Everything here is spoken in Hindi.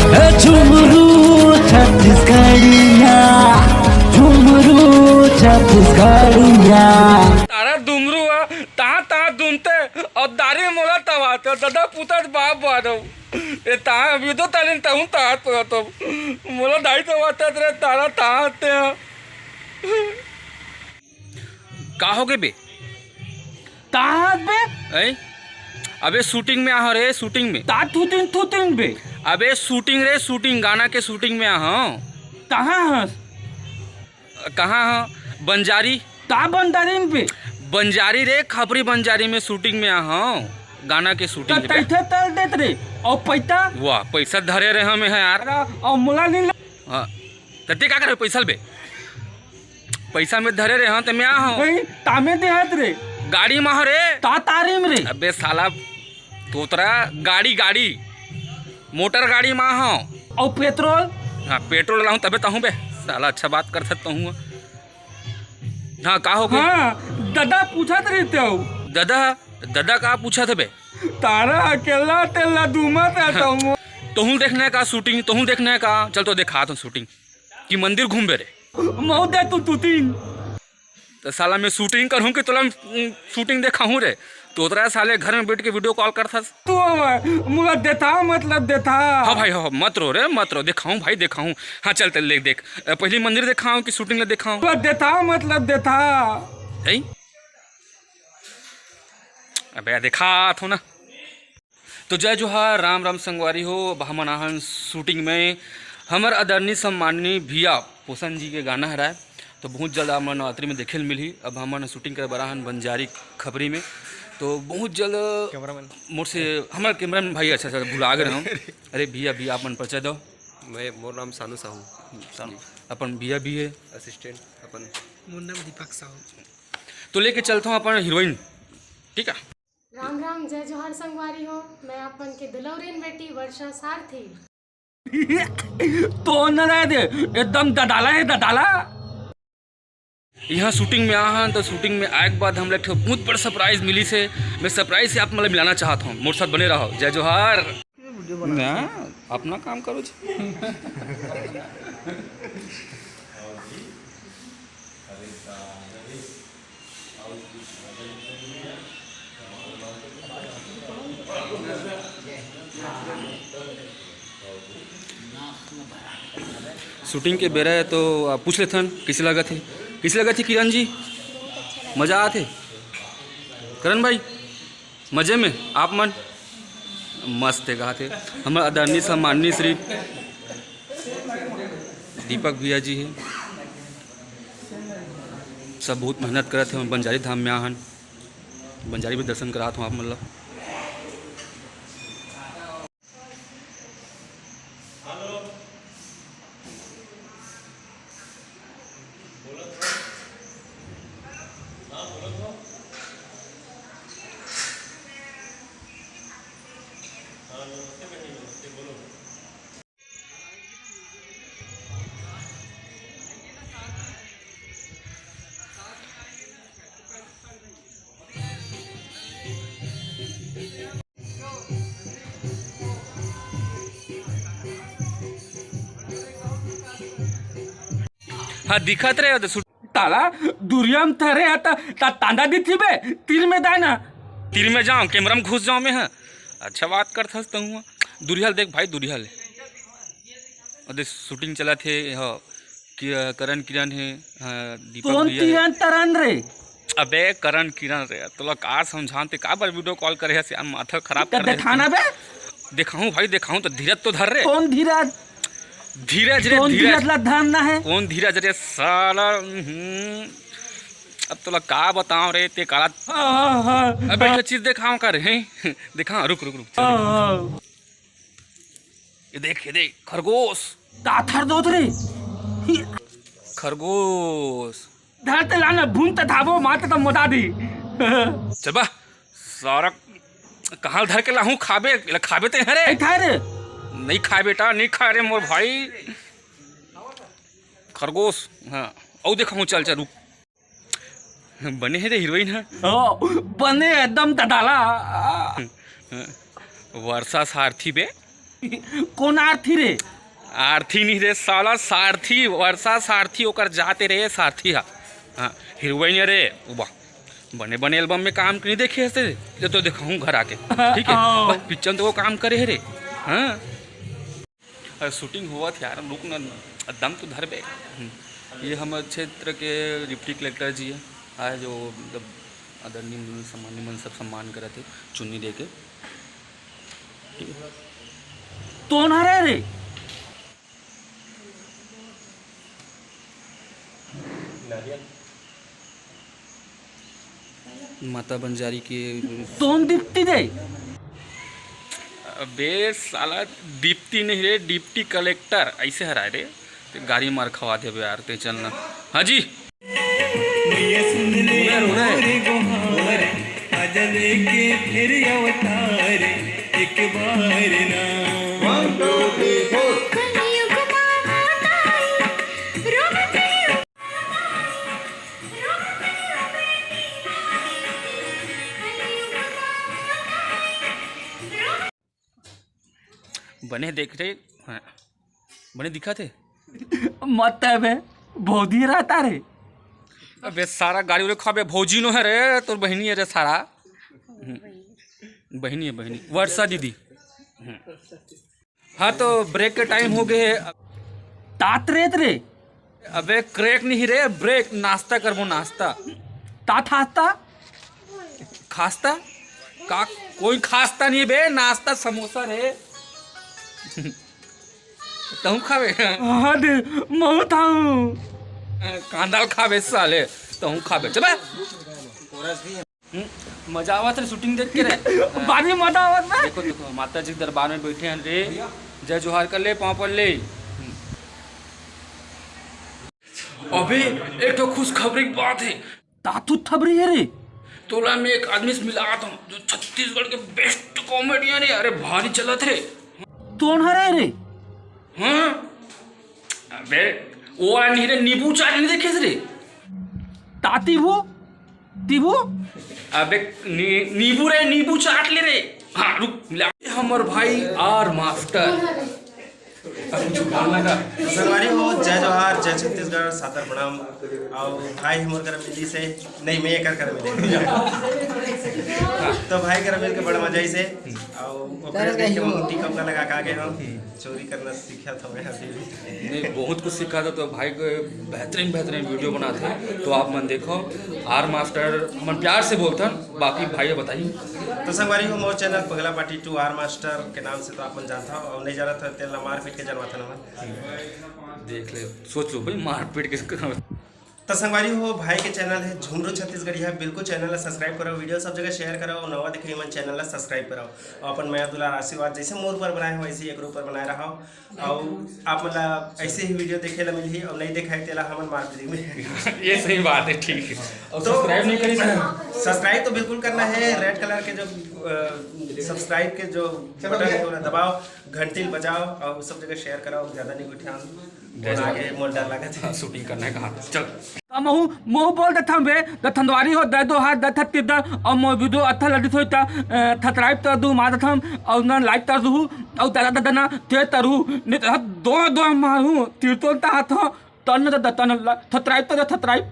झुमरू छत्तीसगढ़िया, झुमरू छत्तीसगढ़िया। तारा दुमरू तहा तहा दुमते और दारी मोला तवाते दादा पुतत बाप बारो ए तहा विदो तालिन तहु तात पतो मोला दाई तवाते रे तारा ताते का हो गए बे ताहत बे ए अबे शूटिंग में आ रे शूटिंग में ता थूतिन बे अबे शूटिंग रे शूटिंग गाना के शूटिंग में आ कहाँ हस कहाँ हाँ बंजारी ता बंदारिन बे बंजारी रे खपरी बंजारी में शूटिंग में आ गाना के शूटिंग में तैथे तल देत रे और पैसा वाह पैसा धरे रहे हमें है यार और मुला नहीं हाँ तते का करे पैसा बे पैसा में धरे रहे हाँ तो मैं आ वही तामे देहत रे गाड़ी में रे ता तारीम रे अबे साला तोतरा गाड़ी मोटर गाड़ी में हाँ और पेट्रोल हाँ पेट्रोल लाऊं तबे तो हूँ बे साला अच्छा बात कर सकता हूँ हाँ का हो गया हाँ दादा पूछत रहते हो दादा का पूछा थे बे तारा अकेला तेला दूमा रहता हूँ तोहू देखने का शूटिंग तोहू देखने का चल तो दिखा तो शूटिंग कि मंदिर घूम बे रे मऊ दे तू तीन तो साला मैं शूटिंग करूँ कि तुला शूटिंग देखाऊँ रे तो तोरा साले घर में बैठ के वीडियो कॉल करता तू मुला देता मतलब देता हाँ भाई हाँ मत रो रे मत रो दिखाऊँ भाई दिखाऊँ हाँ चल चल देख पहली मंदिर दिखाऊँ कि शूटिंग दिखाऊँ देता मतलब देता अबे दिखा थो ना तो जय जोहार राम राम संगवारी हो हमन शूटिंग में हमर आदरणीय सम्माननीय भैया पोषण जी के गाना हराए तो बहुत जल्द हमन नवरात्रि में देखे मिली अब हमन शूटिंग करे बराहन बंजारी खबरी में तो बहुत जल्द कैमरामैन मोर से हमारे कैमरामैन भाई अच्छा भुला गए हम अरे भैया अपन परिचय दो मैं मोर नाम सानू साहू अपन भैया भी है असिस्टेंट अपन मोर नाम दीपक साहू तो लेके चलता हूँ अपन हीरोइन ठीक है राम राम जय जोहार संगवारी हो मैं अपन के दुलौरीन बेटी वर्षा सारथी तो न रह दे एकदम ददाला है ददाला यहाँ शूटिंग में आहा तो शूटिंग में आए के बाद हम लोग बहुत बड़ा सरप्राइज मिली से मैं सरप्राइज से आप मतलब मिलाना चाहता हूँ मोर साथ बने रहो जय जोहार ना अपना काम करो शूटिंग के बेरा है तो आप पूछ लेते कैसे लगा थे किरण जी मज़ा आते करण भाई मज़े में आप मन मस्त है कहा थे हमारे आदरणीय सम्माननीय श्री दीपक भैया जी है सब बहुत मेहनत करे थे बंजारी धाम में आहन बंजारी में दर्शन करा था आप मतलब हाँ दिखत रहे तो ताला दुरियम थरे आता ता तांदा दी थी बे तीर में दाना तीर में जाऊँ कैमरा में घुस जाऊँ मैं हाँ अच्छा बात करता हूँ दुरिहल देख भाई दुरिहल और शूटिंग चला थे हाँ करण किरण है दीपक भैया तरन रे अबे करण किरण रे तो का समझाते का बार वीडियो कॉल करे है माथा खराब कर दिखाना बे दिखाऊं भाई दिखाऊं तो धीरज तो धर रे कौन धीरज धीरज रे धीरज ला धरना है कौन धीरज रे साला अब तो का बताऊं रे ते काला अब एक चीज दिखाऊं कर हैं दिखा रुक ये देख खरगोश दाथर दोत रे खरगोश धरते लाना भूनते धावो माते तो मोदा दी चल बा सारा कहाँ धर के लाहूं खाबे ते हरे रे नहीं खाए बेटा नहीं खा रे मोर भाई खरगोश हाँ औ देखा चल चल रुक बने है रे हीरोइन है बने एकदम ददाला वर्षा सारथी बे कौन आरती रे? आरती नहीं रे साला, सारथी, वर्षा सारथी ओकर जाते रे सारथी। हाँ हीरोइन रे वाह, बने बने एल्बम में काम नहीं देखे ऐसे, ये तो दिखाऊँ घर आके, ठीक है। बस पिक्चर तो वो काम करे है रे। हाँ अरे शूटिंग हुआ था यार, रुक ना दम तो धर बे। ये हमारे क्षेत्र के डिप्टी कलेक्टर जी है, आए जो मतलब आदरणीय मन सम्मानीय मन सब सम्मान करे थे चुन्नी दे के, ठीक है। तो ना रे माता बंजारी के तोन दीप्ति दे। अबे साला डिप्टी नहीं रे, डिप्टी कलेक्टर ऐसे हराए रे, तो गाड़ी मार खवा दे यार, ते चलना। हाँ जी बने देख रहे। हाँ बने दिखा थे मत बे भौजी रहता रे। अबे सारा गाड़ी वाले खाबे भौजी नो है रे, तोर बहनी है रे सारा। बहनी है बहनी, वर्षा दीदी। हाँ तो ब्रेक के टाइम हो गए। तात रेत रे। अबे क्रेक नहीं रे, ब्रेक, नाश्ता करबो नाश्ता। तात हास्ता खास्ता का कोई खास्ता नहीं बे, नाश्ता समोसा रे। तू खावे हाँ दे मैं थाऊं कांदाल खावे साले, तू खावे चल। मजा आवत रे शूटिंग देख के रे। बारी मजा आवत ना। देखो देखो माता जी दरबार में बैठे हैं रे, जय जोहार कर ले, पाँव पर ले। अबे एक तो खुशखबरी की बात है। तातू थबरी है रे। तोला में एक आदमी से मिला था जो छत्तीसगढ़ के बेस्ट कॉमेडियन है। अरे भारी चलत रे। तोन हरे रे। हाँ अबे वो नहीं रे, नींबू चाट नहीं देखे रे। ताती वो तीबू। अबे नींबू रे, नींबू चाट ले रे। हाँ रुक मिला हमर भाई आर मास्टर। संगवारी हो, जय जोहार, जय छत्तीसगढ़, सादर प्रणाम। और भाई हमर कर मिली से नहीं, मैं एकर कर मिले तो भाई कर मिल के बड़ा मजा ही से। और ओकरे देख के मुट्ठी कपड़ा लगा के आगे हम चोरी करना सीखा था मैं अभी भी। नहीं बहुत कुछ सीखा था। तो भाई को बेहतरीन बेहतरीन वीडियो बनाते हैं, तो आप मन देखो। आर मास्टर हम प्यार से बोलते हैं, बाकी भाई बताइए। तो संगवारी हो, मोर चैनल पगला पार्टी 2 आर मास्टर के नाम से तो आप जानता हो, और नहीं जाना था तेल मार पीट के जनवाता ना देख ले, सोच लो भाई मार पीट के। तो संगवारी हो, भाई के चैनल है झुमरू छत्तीसगढ़ी है, बिल्कुल चैनल ला सब्सक्राइब करो, वीडियो सब जगह शेयर करो, नवा दिखी मन चैनल ला सब्सक्राइब करो। और अपन मैं दुलार आशीर्वाद जैसे मोर पर बनाए हो वैसे ही एक पर बनाए रहा। और आप मतलब ऐसे ही वीडियो देखे ला मिली, और नहीं देखा है तेला हमन मार दी में। ये सही बात है, ठीक है। और तो सब्सक्राइब नहीं करी सब्सक्राइब तो बिल्कुल करना है। रेड कलर के जो सब्सक्राइब के जो बटन है उन्हें दबाओ, घंटी बजाओ, और सब जगह शेयर कराओ, ज़्यादा नहीं उठाओ, आगे मोल डाल लगा था। शूटिंग करना है कहाँ चल। महू महू बोल दे थम बे द थंदवारी हो दे दो हाथ द थत्ती द और मो वीडियो अच्छा लड़ी थोई ता थतराइब तर दू मार थम और न लाइक तर दू और दादा दादा ना ते तरु ने दो दो मारू तीर्तोल ता हाथ तन द तन थतराइब तर थतराइब।